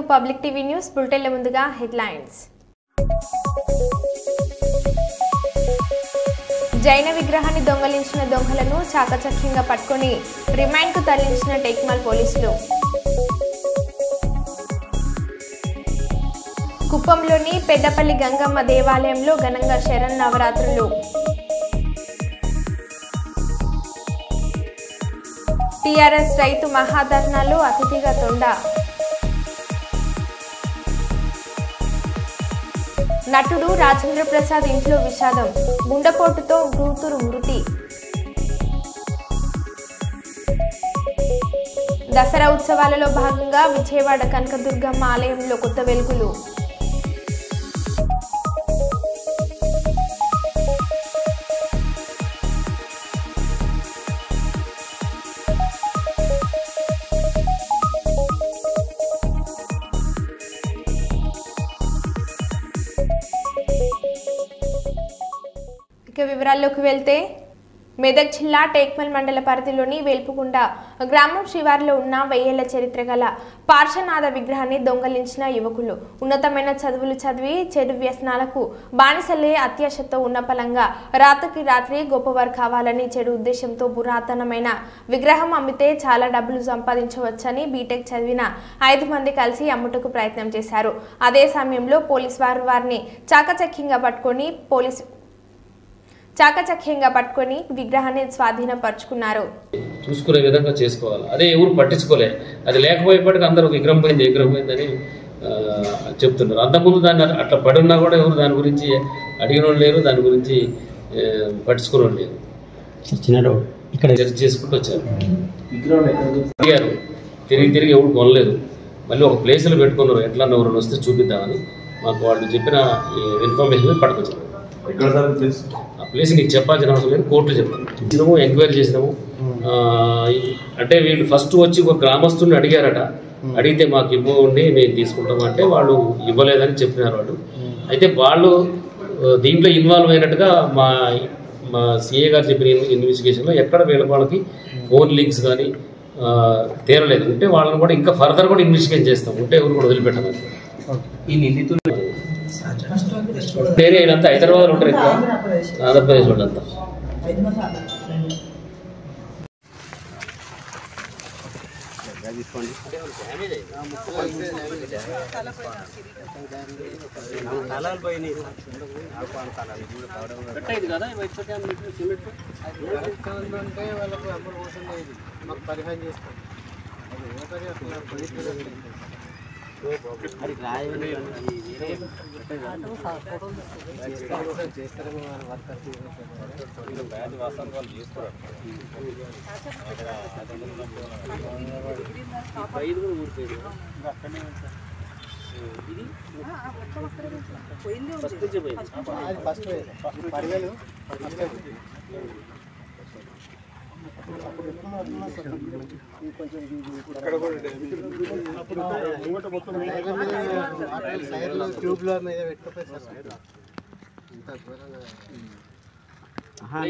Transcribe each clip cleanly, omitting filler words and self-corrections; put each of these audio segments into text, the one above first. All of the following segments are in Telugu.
to Public TV News. Bulletin ముందుగా headlines. జైన విగ్రహాన్ని దొంగలించిన దొంగలను చాకచక్యంగా పట్టుకొని రిమాండ్ కు తరలించిన టేక్మల్ పోలీసులు. కుప్పంలోని పెద్దపల్లి గంగమ్మ దేవాలయంలో ఘనంగా శరన్నవరాత్రులు. టీఆర్ఎస్ రైతు మహాధర్నాలో అతిథిగా తొండ. నటుడు రాజేంద్ర ప్రసాద్ ఇంట్లో విషాదం, గుండెపోటుతో కూతురు మృతి. దసరా ఉత్సవాలలో భాగంగా విజయవాడ కనకదుర్గమ్మ ఆలయంలో కొత్త వెలుగులు. వివరాల్లోకి వెళ్తే మెదక్ జిల్లా టేక్మల్ మండల పరిధిలోని వేల్పుగుండ గ్రామం శివార్లో ఉన్న 1000 ఏళ్ల చరిత్ర గల పార్శ్వనాథ విగ్రహాన్ని దొంగలించిన యువకులు ఉన్నతమైన చదువులు చదివి చెడు వ్యసనాలకు బానిసలే అత్యాశతో ఉన్న పలంగా రాత్రికి రాత్రి గొప్పవారు కావాలని చెడు ఉద్దేశంతో పురాతనమైన విగ్రహం అమ్మితే చాలా డబ్బులు సంపాదించవచ్చని బీటెక్ చదివిన 5 మంది కలిసి అమ్ముటకు ప్రయత్నం చేశారు. అదే సమయంలో పోలీసు వారు వారిని చాకచక్యంగా పట్టుకొని విగ్రహాన్ని స్వాధీనపరుచుకున్నారు. చూసుకునే విధంగా చేసుకోవాలి. అదే ఎవరు పట్టించుకోలే. అది లేకపోయేప్పటికీ అందరూ విగ్రహం పోయిందని చెప్తున్నారు. అంతకుముందు దాన్ని అట్లా పడి ఉన్నా కూడా ఎవరు దాని గురించి అడిగిన వాళ్ళు లేరు, దాని గురించి పట్టించుకునే వాళ్ళు లేరు. ఇక్కడ చర్చ చేసుకుంటూ వచ్చారు. అడిగారు, తిరిగి ఎవరు కొనలేదు. మళ్ళీ ఒక ప్లేస్లో పెట్టుకున్నారు. ఎట్లా ఎవరు వస్తే చూపిద్దామని మాకు వాళ్ళు చెప్పిన ఇన్ఫర్మేషన్ పట్టుకొచ్చారు. ఆ ప్లేస్ నీకు చెప్పాల్సిన అవసరం లేదు, కోర్టులో చెప్పాము. ఎంక్వైరీ చేసినాము. అంటే వీళ్ళు ఫస్ట్ వచ్చి ఒక గ్రామస్తుని అడిగారట. అడిగితే మాకు ఇవ్వండి మేము తీసుకుంటాము అంటే వాళ్ళు ఇవ్వలేదని చెప్పినారు వాళ్ళు. అయితే వాళ్ళు దీంట్లో ఇన్వాల్వ్ అయినట్టుగా మా సిఏ గారు చెప్పిన ఇన్వెస్టిగేషన్లో ఎక్కడ వాళ్ళకి ఫోన్ లింక్స్ కానీ తేరలేదు. ఉంటే వాళ్ళని కూడా ఇంకా ఫర్దర్ కూడా ఇన్వెస్టిగేట్ చేస్తాం. ఉంటే ఎవరు కూడా వదిలిపెట్టలేదు. వేరే వీళ్ళంతా హైదరాబాద్లో ఉంటారు, ఎక్కువ ఆంధ్రప్రదేశ్ వాళ్ళంతా.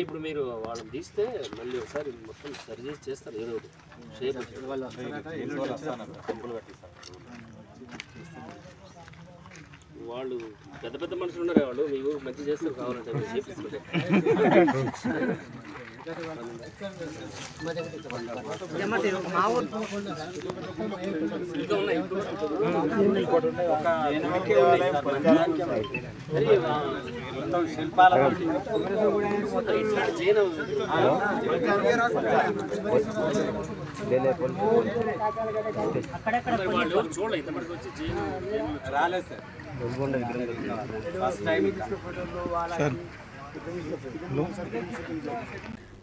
ఇప్పుడు మీరు వాళ్ళని తీస్తే మళ్ళీ ఒకసారి మొత్తం సరి చేస్తారు. ఏదో వాళ్ళు పెద్ద మనుషులు ఉన్నారు. వాళ్ళు మీ ఊరు మంచి చేస్తారు. కావాలంటే రాలేదు సార్.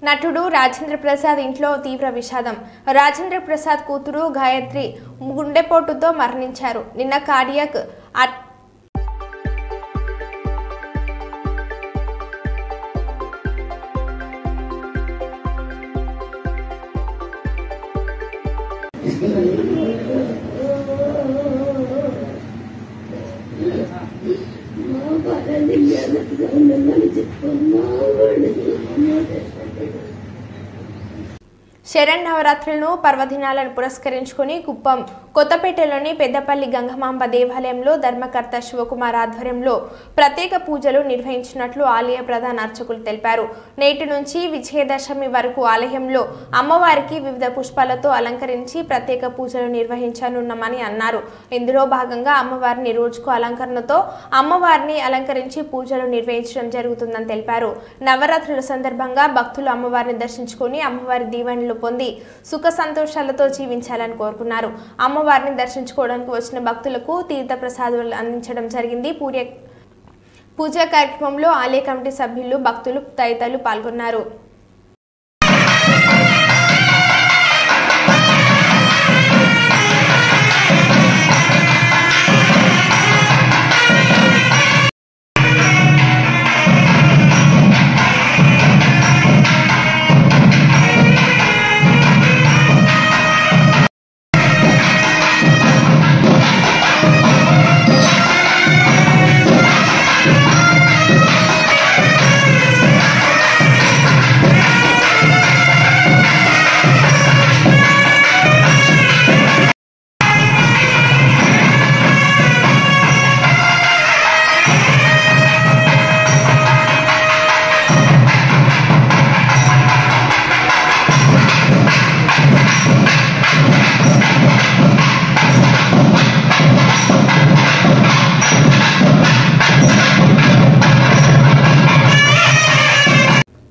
నటుడు రాజేంద్ర ప్రసాద్ ఇంట్లో తీవ్ర విషాదం. రాజేంద్ర ప్రసాద్ కూతురు గాయత్రి గుండెపోటుతో మరణించారు. నిన్న కార్డియాక్ శరన్నవరాత్రులను పర్వదినాలను పురస్కరించుకొని కుప్పం కొత్తపేటలోని పెద్దపల్లి గంగమాంబ దేవాలయంలో ధర్మకర్త శివకుమార్ ఆధ్వర్యంలో ప్రత్యేక పూజలు నిర్వహించినట్లు ఆలయ ప్రధాన అర్చకులు తెలిపారు. నేటి నుంచి విజయదశమి వరకు ఆలయంలో అమ్మవారికి వివిధ పుష్పాలతో అలంకరించి ప్రత్యేక పూజలు నిర్వహించనున్నామని అన్నారు. ఇందులో భాగంగా అమ్మవారిని రోజుకు అలంకరణతో అమ్మవారిని అలంకరించి పూజలు నిర్వహించడం జరుగుతుందని తెలిపారు. నవరాత్రుల సందర్భంగా భక్తులు అమ్మవారిని దర్శించుకుని అమ్మవారి దీవెనలు పొంది సుఖ సంతోషాలతో జీవించాలని కోరుకున్నారు. అమ్మవారిని దర్శించుకోవడానికి వచ్చిన భక్తులకు తీర్థ ప్రసాదాలు అందించడం జరిగింది. పూజా కార్యక్రమంలో ఆలయ కమిటీ సభ్యులు, భక్తులు తదితరులు పాల్గొన్నారు.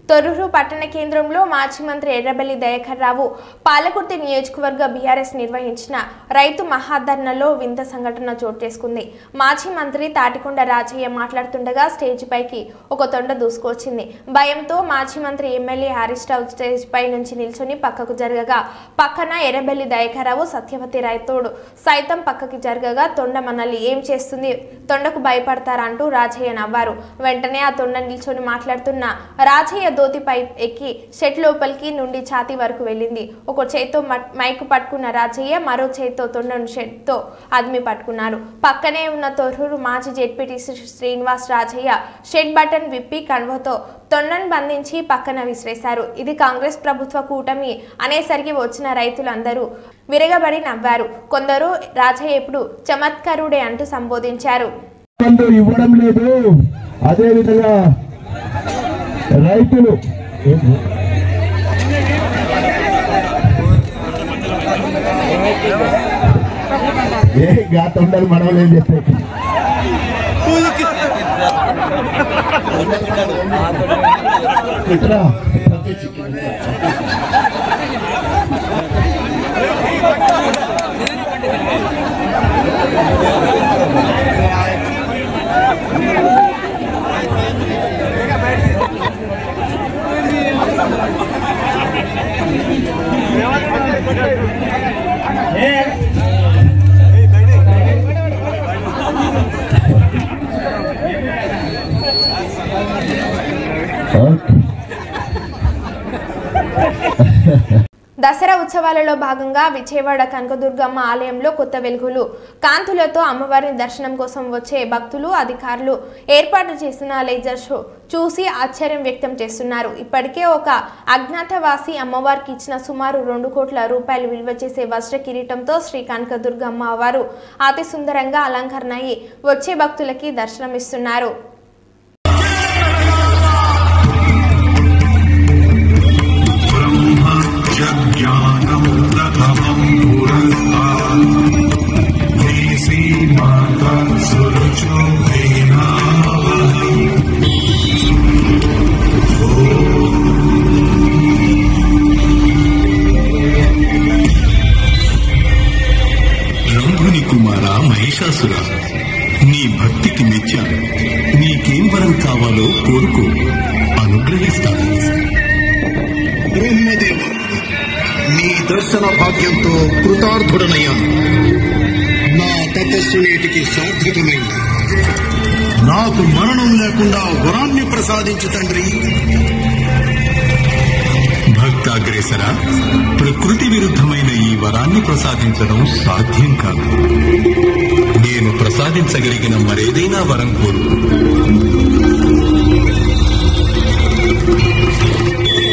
తొర్రూరు పట్టణ కేంద్రంలో మాజీ మంత్రి ఎర్రబెల్లి దయాకర్ రావు పాలకుర్తి నియోజకవర్గ బీఆర్ఎస్ నిర్వహించిన రైతు మహాధర్నాలో వింత సంఘటన చోటు చేసుకుంది. మాజీ మంత్రి తాటికొండ రాజయ్య మాట్లాడుతుండగా స్టేజ్ పైకి ఒక తొండ దూసుకొచ్చింది. భయంతో మాజీ మంత్రి ఎమ్మెల్యే హరీష్ రావు స్టేజ్ పై నుంచి నిల్చొని పక్కకు జరగగా పక్కన ఎర్రబెల్లి దయాకర్ రావు సత్యవతి రైతోడు సైతం పక్కకి జరగగా తొండ మనల్ని ఏం చేస్తుంది, తొండకు భయపడతారా అంటూ రాజయ్య నవ్వారు. వెంటనే ఆ తొండ నిల్చొని మాట్లాడుతున్న రాజయ్య దోతిపై ఎక్కి షెడ్ లోపలికి నుండి ఛాతీ వరకు వెళ్ళింది. ఒక చేత్తో మైకు పట్టుకున్న రాజయ్య మరో చేత్తో తొండను షెడ్తో అదిమి పట్టుకున్నారు. పక్కనే ఉన్న తొర్రూరు మాజీ ZPTC Srinivas Rajaiah shed button విప్పి కణువతో తొండను బంధించి పక్కన విసిరేశారు. ఇది కాంగ్రెస్ ప్రభుత్వ కూటమి అనేసరికి వచ్చిన రైతులందరూ విరగబడి నవ్వారు. కొందరు రాజయ్య ఎప్పుడు చమత్కారుడే అంటూ సంబోధించారు. ఇవ్వడం లేదు. అదే విధంగా రైతులు తొండలు మనవలేని చెప్పే దసరా ఉత్సవాలలో భాగంగా విజయవాడ కనకదుర్గమ్మ ఆలయంలో కొత్త వెలుగులు కాంతులతో అమ్మవారిని దర్శనం కోసం వచ్చే భక్తులు, అధికారులు ఏర్పాటు చేసిన లేజర్ షో చూసి ఆశ్చర్యం వ్యక్తం చేస్తున్నారు. ఇప్పటికే ఒక అజ్ఞాతవాసి అమ్మవారికి ఇచ్చిన సుమారు 2 కోట్ల రూపాయలు విలువ చేసే వజ్ర కిరీటంతో శ్రీ కనకదుర్గమ్మ వారు అతి సుందరంగా అలంకరణ అయి వచ్చే భక్తులకి దర్శనమిస్తున్నారు. రంభుని కుమార మహిషాసుర, నీ భక్తికి మెచ్చాను. నీకేం వరం కావాలో కోరుకో, అనుగ్రహిస్తాను. బ్రహ్మదేవ, నీ దర్శన భాగ్యంతో కృతార్థుడనయ్యాను. నా తపస్సు నేటికి సార్థకమైంది. నాకు మరణం లేకుండా వరాన్ని ప్రసాదించు తండ్రి. భక్తాగ్రేసర, ప్రకృతి విరుద్ధమైన ఈ వరాన్ని ప్రసాదించడం సాధ్యం కాదు. నేను ప్రసాదించగలిగిన మరేదైనా వరం కోరుకు.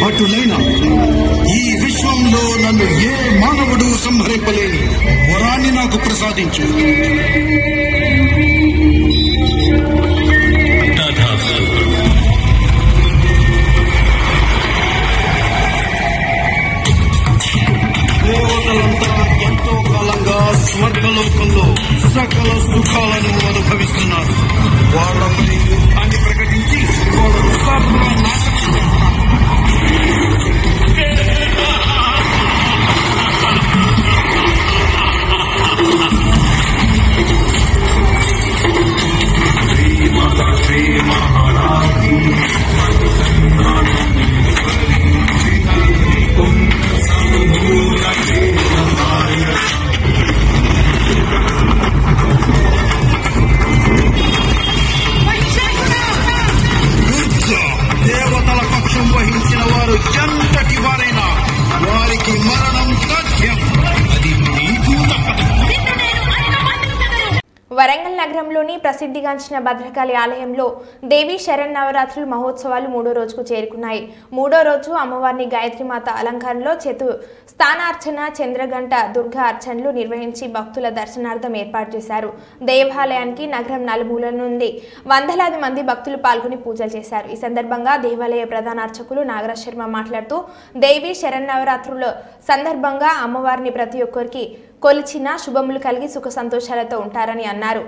అటులైనా ఈ విశ్వంలో నన్ను ఏ మానవుడు సంహరింపలేని వరాన్ని ప్రసాదించు. దేవతలంతా ఎంతో కాలంగా స్వర్గలోకంలో సకల సుఖాలను అనుభవిస్తున్నారు. వాళ్ళపై యుద్ధాన్ని ప్రకటించి వాళ్ళను సర్వనాశనం. శ్రీ మహారాజీ దేవతల పక్షం వహించిన వారు ఎంతటి వారైనా వారికి మరణం తథ్యం. అది నీకు తప్పదు. వరంగల్ నగరంలోని ప్రసిద్ధిగాంచిన భద్రకాళి ఆలయంలో దేవీ శరన్నవరాత్రులు మహోత్సవాలు 3వ రోజుకు చేరుకున్నాయి. 3వ రోజు అమ్మవారిని గాయత్రీమాత అలంకారంలో స్థానార్చన, చంద్రగంట, దుర్గా అర్చనలు నిర్వహించి భక్తుల దర్శనార్థం ఏర్పాటు చేశారు. దేవాలయానికి నగరం నలుమూలల నుండి వందలాది మంది భక్తులు పాల్గొని పూజలు చేశారు. ఈ సందర్భంగా దేవాలయ ప్రధాన అర్చకులు నాగరాజ్ శర్మ మాట్లాడుతూ దేవీ శరన్నవరాత్రుల సందర్భంగా అమ్మవారిని ప్రతి ఒక్కరికి కొలిచిన శుభములు కలిగి సుఖ సంతోషాలతో ఉంటారని అన్నారు.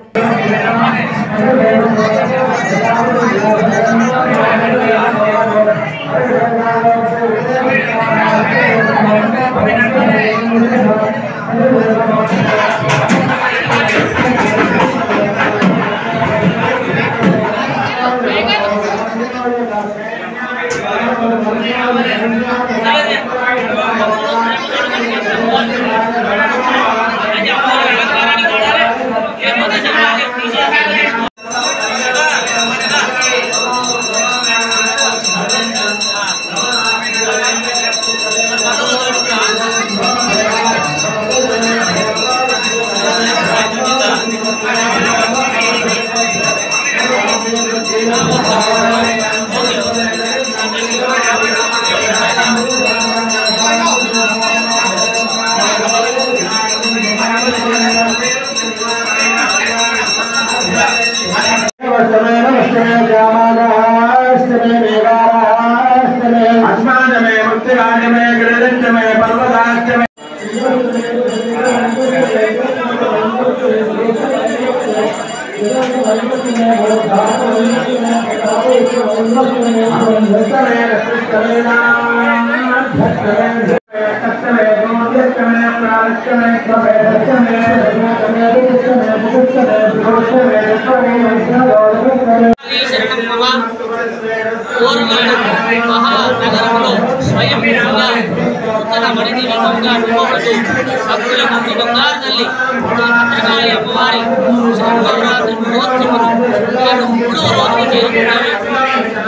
మహానగరంలో స్వయంగా నూతన మణిదీపంగా రూపొందుతూ భక్తుల ముందు బంగారు తల్లి భద్రకాళి అమ్మవారి శరన్నవరాత్రి మహోత్సవం నేడు 3వ రోజుకు చేరుకున్నాయి.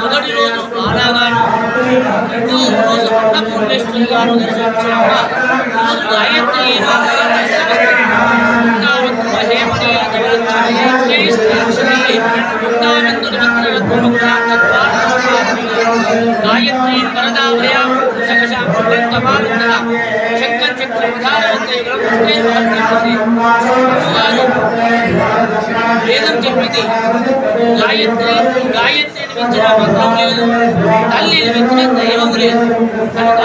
మొదటి రోజు బాలాగాను, రెండవ రోజు అన్నపూర్ణేశ్వరి గారు దర్శనమిచ్చాక ఈరోజు గాయత్రి గాయత్రి వరదాభయ శంకర్ చక్ర వేదం చెప్పింది. గాయత్రి గాయత్రిని మించిన మంత్రం లేదు, తల్లిని మించిన దైవం లేదు. కనుక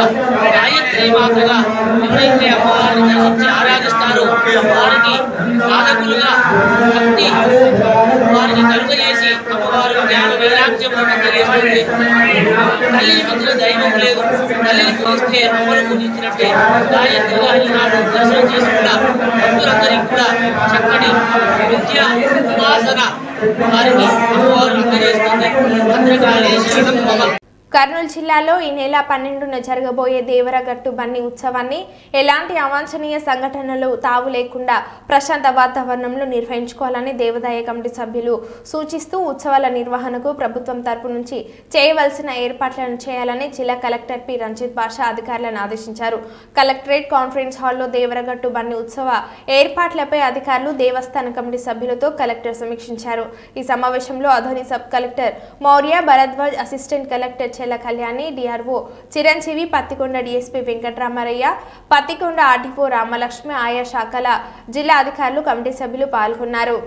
గాయత్రి మాతగా ఎవరైతే అమ్మవారిని దర్శించి ఆరాధిస్తారో వారికి సాధకులుగా భక్తి వారిని కలుగజేసి అమ్మవారు జ్ఞాన వైరాగ్యములను అందజేస్తుంది. తల్లిని మించిన దైవం లేదు, తల్లిని పూజిస్తే అమ్మను పూజించినట్టే. గాయత్రిగా ఈనాడు దర్శనం చేసుకున్న భక్తులందరికీ కూడా చక్కటి విద్య ఉపాసన వారికి అమ్మవారు అందజేస్తుంది. భద్రకాళి శరణం మమ. కర్నూలు జిల్లాలో ఈ నెల 12న జరగబోయే దేవరగట్టు బన్నీ ఉత్సవాన్ని ఎలాంటి అవాంఛనీయ సంఘటనలు తావు లేకుండా ప్రశాంత వాతావరణంలో నిర్వహించుకోవాలని దేవాదాయ కమిటీ సభ్యులు సూచిస్తూ ఉత్సవాల నిర్వహణకు ప్రభుత్వం తరపు నుంచి చేయవలసిన ఏర్పాట్లను చేయాలని జిల్లా కలెక్టర్ పి రంజిత్ బాషా అధికారులను ఆదేశించారు. కలెక్టరేట్ కాన్ఫరెన్స్ హాల్లో దేవరగట్టు బన్నీ ఉత్సవ ఏర్పాట్లపై అధికారులు దేవస్థాన కమిటీ సభ్యులతో కలెక్టర్ సమీక్షించారు. ఈ సమావేశంలో Adoni sub collector Maurya Bharadwaj, assistant collector Kanchela Kalyani, DRO Chiranjeevi, Pattikonda DSP Venkataramaiah, Pattikonda RDO Ramalakshmi, ఆయా శాఖల జిల్లా అధికారులు, కమిటీ సభ్యులు పాల్గొన్నారు.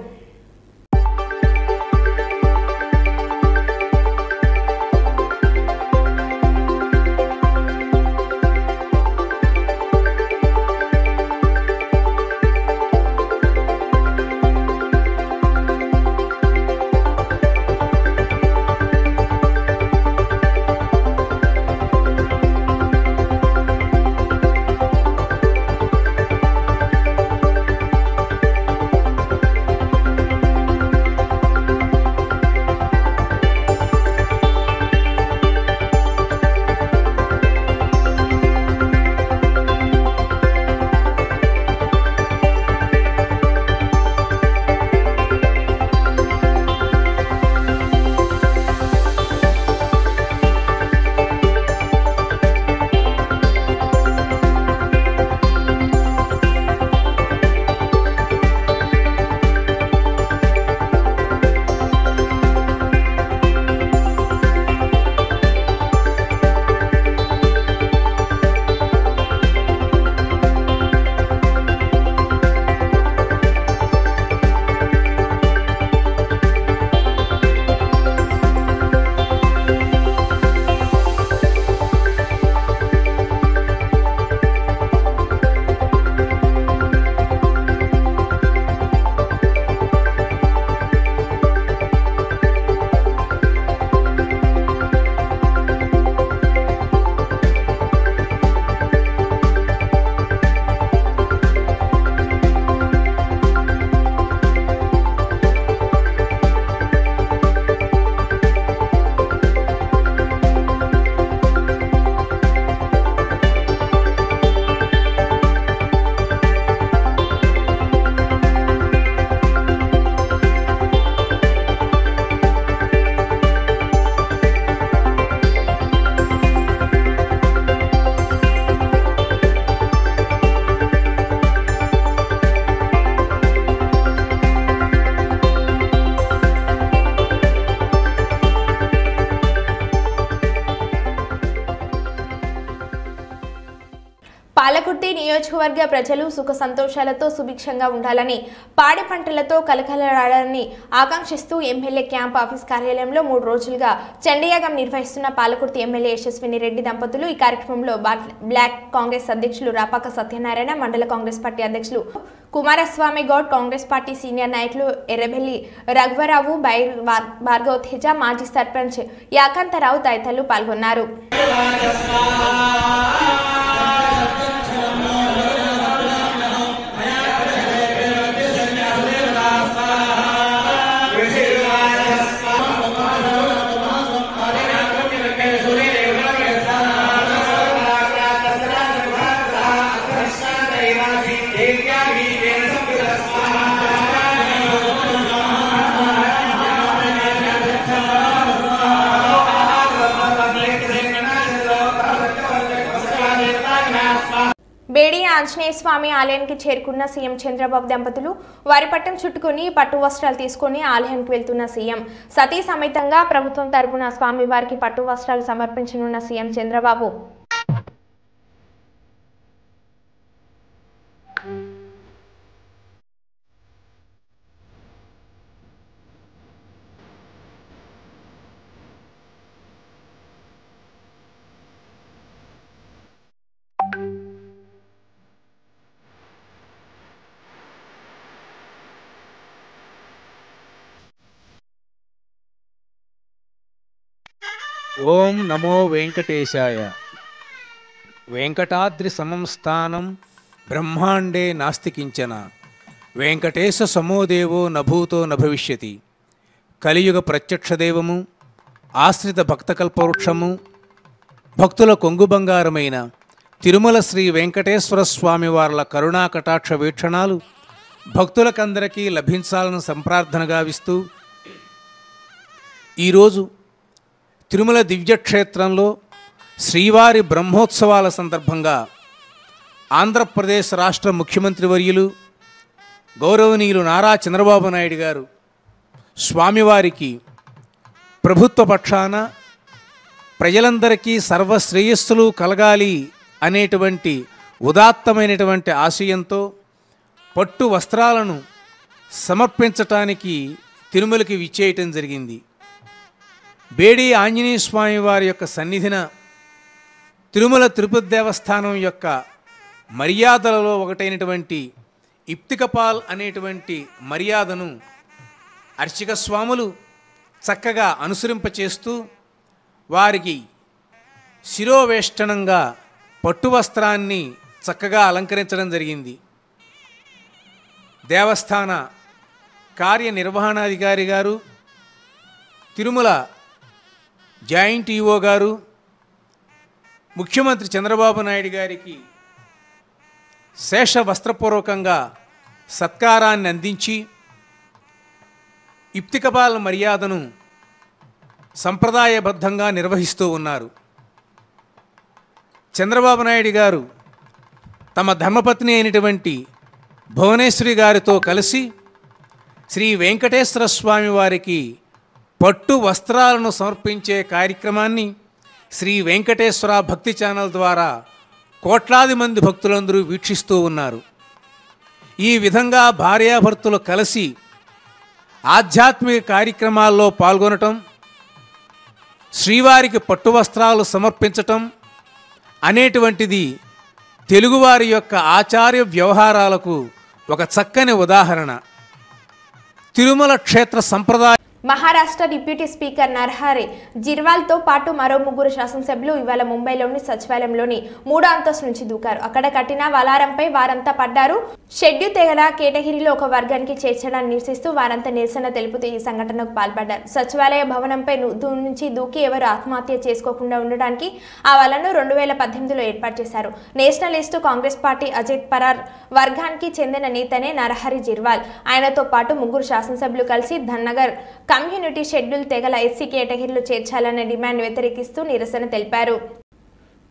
పాలకుర్తి నియోజకవర్గ ప్రజలు సుఖ సంతోషాలతో సుభిక్షంగా ఉండాలని, పాడి పంటలతో కలకలలాడాలని ఆకాంక్షిస్తూ ఎమ్మెల్యే క్యాంప్ ఆఫీస్ కార్యాలయంలో 3 రోజులుగా చండీయాగం నిర్వహిస్తున్న పాలకుర్తి ఎమ్మెల్యే యశస్విని రెడ్డి దంపతులు ఈ కార్యక్రమంలో బ్లాక్ కాంగ్రెస్ అధ్యక్షులు రాపాక సత్యనారాయణ, మండల కాంగ్రెస్ పార్టీ అధ్యక్షులు కుమారస్వామి గౌడ్, కాంగ్రెస్ పార్టీ సీనియర్ నాయకులు ఎర్రబెల్లి రఘువరావు, భార్గవ తేజ, మాజీ సర్పంచ్ యాకాంతరావు తదితరులు పాల్గొన్నారు. బేడి ఆంజనేయ స్వామి ఆలయానికి చేరుకున్న సీఎం చంద్రబాబు దంపతులు వారి పట్టం చుట్టుకుని పట్టు వస్త్రాలు తీసుకుని ఆలయానికి వెళ్తున్న సీఎం సతీ సమేతంగా ప్రభుత్వం తరపున స్వామివారికి పట్టు వస్త్రాలు సమర్పించనున్న సీఎం చంద్రబాబు ఓం నమో వెంకటేశాయ. వెంకటాద్రి సమం స్థానం బ్రహ్మాండే నాస్తి కించన. వెంకటేశ సమోదేవో నభూతో నభవిష్యతి. కలియుగ ప్రత్యక్ష దైవము, ఆశ్రిత భక్తకల్పవృక్షము, భక్తుల కొంగు బంగారమైన తిరుమల శ్రీ వెంకటేశ్వర స్వామి వార్ల కరుణా కటాక్ష వీక్షణాలు భక్తులకందరికీ లభించాలని సంప్రార్థనగా విస్తూ ఈరోజు తిరుమల దివ్యక్షేత్రంలో శ్రీవారి బ్రహ్మోత్సవాల సందర్భంగా ఆంధ్రప్రదేశ్ రాష్ట్ర ముఖ్యమంత్రి వర్యులు గౌరవనీయులు నారా చంద్రబాబు నాయుడు గారు స్వామివారికి ప్రభుత్వ పక్షాన ప్రజలందరికీ సర్వశ్రేయస్సులు కలగాలి అనేటువంటి ఉదాత్తమైనటువంటి ఆశయంతో పట్టు వస్త్రాలను సమర్పించటానికి తిరుమలకి విచ్చేయటం జరిగింది. బేడి ఆంజనేయ స్వామి వారి యొక్క సన్నిధిన తిరుమల తిరుపతి దేవస్థానం యొక్క మర్యాదలలో ఒకటైనటువంటి ఇప్తికపాల్ అనేటువంటి మర్యాదను అర్చక స్వాములు చక్కగా అనుసరింపచేస్తూ వారికి శిరోవేష్టనంగా పట్టు వస్త్రాన్ని చక్కగా అలంకరించడం జరిగింది. దేవస్థాన కార్యనిర్వహణాధికారి గారు, తిరుమల జాయింట్ ఈఓ గారు, ముఖ్యమంత్రి చంద్రబాబు నాయుడు గారికి శేష వస్త్రపూర్వకంగా సత్కారాన్ని అందించి ఇప్తికపాల్ మర్యాదను సంప్రదాయబద్ధంగా నిర్వహిస్తూ ఉన్నారు. చంద్రబాబు నాయుడు గారు తమ ధర్మపత్ని అయినటువంటి భువనేశ్వరి గారితో కలిసి శ్రీ వెంకటేశ్వర స్వామి వారికి పట్టు వస్త్రాలను సమర్పించే కార్యక్రమాన్ని శ్రీ వెంకటేశ్వర భక్తి ఛానల్ ద్వారా కోట్లాది మంది భక్తులందరూ వీక్షిస్తూ ఉన్నారు. ఈ విధంగా భార్యాభర్తలు కలిసి ఆధ్యాత్మిక కార్యక్రమాల్లో పాల్గొనటం, శ్రీవారికి పట్టు వస్త్రాలు సమర్పించటం అనేటువంటిది తెలుగువారి యొక్క ఆచార్య వ్యవహారాలకు ఒక చక్కని ఉదాహరణ. తిరుమల క్షేత్ర సంప్రదాయ మహారాష్ట్ర డిప్యూటీ స్పీకర్ నరహరి జిర్వాల్తో పాటు మరో 3 శాసనసభ్యులు ఇవాళ ముంబైలోని సచివాలయంలోని 3వ అంతస్తు నుంచి దూకారు. అక్కడ కట్టిన వలారంపై వారంతా పడ్డారు. షెడ్యూల్ తెగల కేటగిరీలో ఒక వర్గానికి చేర్చడాన్ని నిరసిస్తూ వారంతా నిరసన తెలుపుతూ ఈ సంఘటనకు పాల్పడ్డారు. సచివాలయ భవనంపై నుంచి దూకి ఎవరు ఆత్మహత్య చేసుకోకుండా ఉండడానికి ఆ వలను 2018లో ఏర్పాటు చేశారు. నేషనలిస్టు కాంగ్రెస్ పార్టీ అజిత్ పరార్ వర్గానికి చెందిన నేతనే నరహరి జిర్వాల్. ఆయనతో పాటు 3 శాసనసభ్యులు కలిసి ధన్నగర్ కమ్యూనిటీ షెడ్యూల్ తెగల ఎస్సీ కేటగిరీలో చేర్చాలనే డిమాండ్ వ్యతిరేకిస్తూ నిరసన తెలిపారు.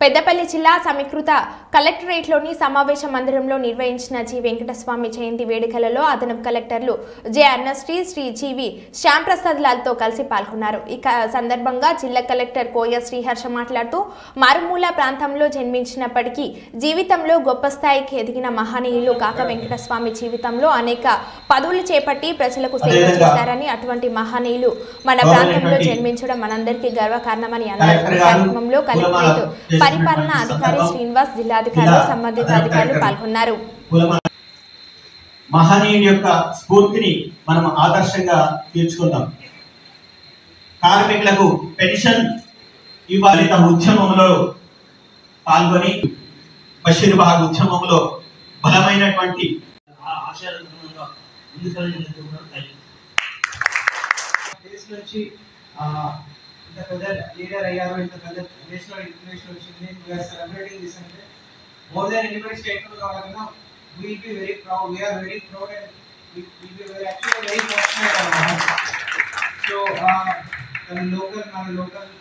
పెద్దపల్లి జిల్లా సమీకృత కలెక్టరేట్లోని సమావేశ మందిరంలో నిర్వహించిన జి వెంకటస్వామి జయంతి వేడుకలలో అదనపు కలెక్టర్లు జె అన్నశ్రీ, శ్రీ జీవి శ్యాంప్రసాద్ లాల్తో కలిసి పాల్గొన్నారు. ఈ సందర్భంగా జిల్లా కలెక్టర్ కోయ శ్రీహర్ష మాట్లాడుతూ మారుమూల ప్రాంతంలో జన్మించినప్పటికీ జీవితంలో గొప్ప స్థాయికి ఎదిగిన మహనీయులు కాక వెంకటస్వామి జీవితంలో అనేక పదవులు చేపట్టి ప్రజలకు సేవ చేశారని, అటువంటి మహనీయులు మన ప్రాంతంలో జన్మించడం మనందరికీ గర్వకారణమని అన్నారు. ఈ కార్యక్రమంలో కలెక్టరేట్ పరిపాలనా అధికారి శ్రీనివాస్, జిల్లాధికారులు, సంబంధిత అధికారులు పాల్గొన్నారు. మహనీయుని యొక్క స్ఫూర్తిని మనం ఆదర్శంగా తీర్చుకుందాం. కార్మికులకు పెన్షన్ ఇవ్వాలి ఉద్యమంలో పాల్గొని బషీర్బాగ్ ఉద్యమంలో బలమైనటువంటి ఇంత పెద్ద లీడర్ అయ్యారు, ఇంత పెద్ద నేషనల్ ఇంటర్నేషనల్ వచ్చింది. వీఆర్ సెలబ్రేటింగ్ దిస్ అంటే మోర్ దాన్ ఎనీబడి స్టేట్మెంట్ కావాలన్నా will be very proud, we're very proud and will be very actually very fortunate అన్నమాట. సో మన లోకల్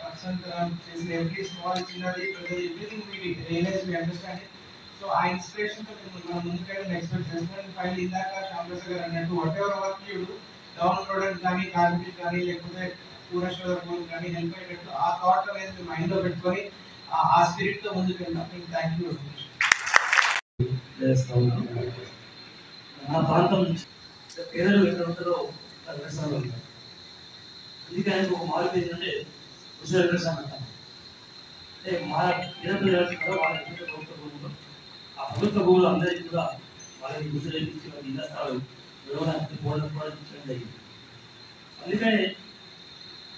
పర్సన్ చేసిన ఎవ్రీ స్మాల్ చిన్నది పెద్దది everything we realize we understand. So ఆ ఇన్స్పిరేషన్తో మనం ముందుకెళ్ళి ఎక్స్పెక్ట్ చేస్తున్నాం. ఫైనల్ ఇందాక శ్యామప్రసాద్ గారు అన్నట్టు what ever work you do down road కానీ కార్మికులు కానీ లేకపోతే పూర్ణేశ్వర కానీ హెల్ప్ అయ్యేటట్టు ఆ థాట్ అనేది మైండ్ లో పెట్టుకొని ఆ స్పిరిట్ తో ముందుకు వెళ్దాం. Thank you. నా ప్రాంతం పేదలు ఎక్కడ ఉంటారో వ్యవసాయం ఉంటారు. అందుకే ఆయనకు ఒక మార్పు ఏంటంటే ఉచిత వ్యవసాయం అంటారు. అంటే మా పేదలు ఎవరుంటారో వాళ్ళ ప్రభుత్వ భూములు, ఆ ప్రభుత్వ భూములు అందరికీ కూడా వాళ్ళకి ఉచిత ఇళ్ల స్థలాలు వివరాలు పోవడం జరిగింది. అందుకని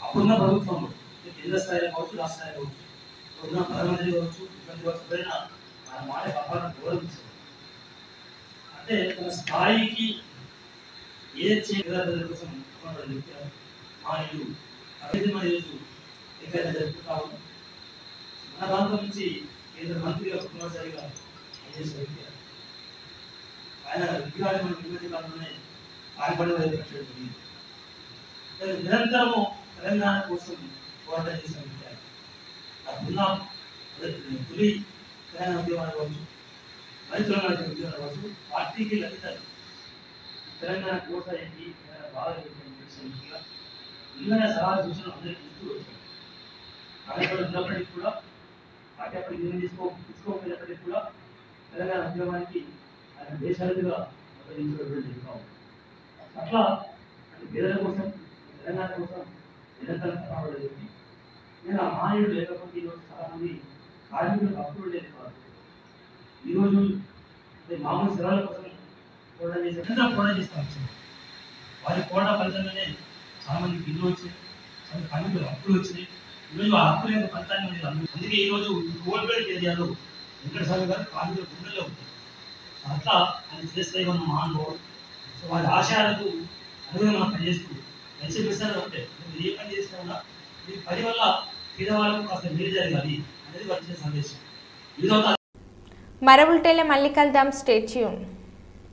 అప్పుడున్న ప్రభుత్వంలో కేంద్ర స్థాయిలో కావచ్చు, రాష్ట్ర స్థాయిలో కావచ్చు, ఇప్పుడున్న ప్రధానమంత్రి కావచ్చు, ముఖ్యమంత్రి కావచ్చు, ఎవరైనా ఆ మాట కాపాడాలని గౌరవించారు. అంటే తన స్థాయికి ఏది చేయగల కోసం మా ఇల్లు అనేది మన ఈరోజు ఎక్కడైనా జరుపుకుంటా ఉన్నాం. మన ప్రాంతం నుంచి కేంద్ర మంత్రిగా కుమారసారిగా పనిచేసిన వ్యక్తి ఆయన విగ్రహాన్ని మన ముఖ్యమంత్రి కాలంలోనే ఆయపడి జరిగింది. నిరంతరము తెలంగాణ కోసం పోరాటం చేసిన వ్యక్తి. అప్పుడున్న తొలి తెలంగాణ ఉద్యమాలు కావచ్చు, రైతుల ఉద్యమాలు కావచ్చు, పార్టీకి లభితారు తెలంగాణ కోట ఏంటి, బాగా నిజంగా సలహా సూచనలు అందరికీ ఇస్తూ వచ్చారు. ఆడపడి ఉన్నప్పటికీ కూడా పార్టీ అప్పటికి నిర్ణయం తీసుకోకపోయినప్పటికీ కూడా తెలంగాణ ఉద్యమానికి ఆయన దేశాలుగా మద్దతించడం. అట్లా పేదల కోసం తెలంగాణ కోసం నిరంతరం కష్టపడేది. నేను ఆ మహనీయుడు లేకపోతే ఈరోజు చాలా మంది కార్మికులకు హక్కులు లేదు కాదు. ఈరోజు మామూలు సెలవుల కోసం పోరాటం చేసి పోరాటం చేస్తూ వచ్చింది. వారి పోరాట ఫలితంగానే చాలా మందికి ఇల్లు వచ్చినాయి, చాలా కార్మికులకు హక్కులు వచ్చినాయి. ఈరోజు ఆ హక్కుల యొక్క ఫలితాన్ని మనకి అందుకే ఈరోజు కోల్పేట ఏరియాలో వెంకటస్వామి గారు కార్మికుల గుండెల్లో ఉంటాయి. అట్లా ఆయన చేస్తే ఉన్న మహానుభావుడు. సో వారి ఆశయాలకు అనుగుణంగా మనం పనిచేస్తూ మంచి విషయాలు ఉంటాయి. మీరు ఏ పని చేసినా కూడా మీ పని వల్ల పేదవాళ్ళకు కాస్త మేలు జరగాలి అనేది వచ్చిన సందేశం. మరో బులెటిన్లో మళ్ళీ కలుద్దాం. Stay tune.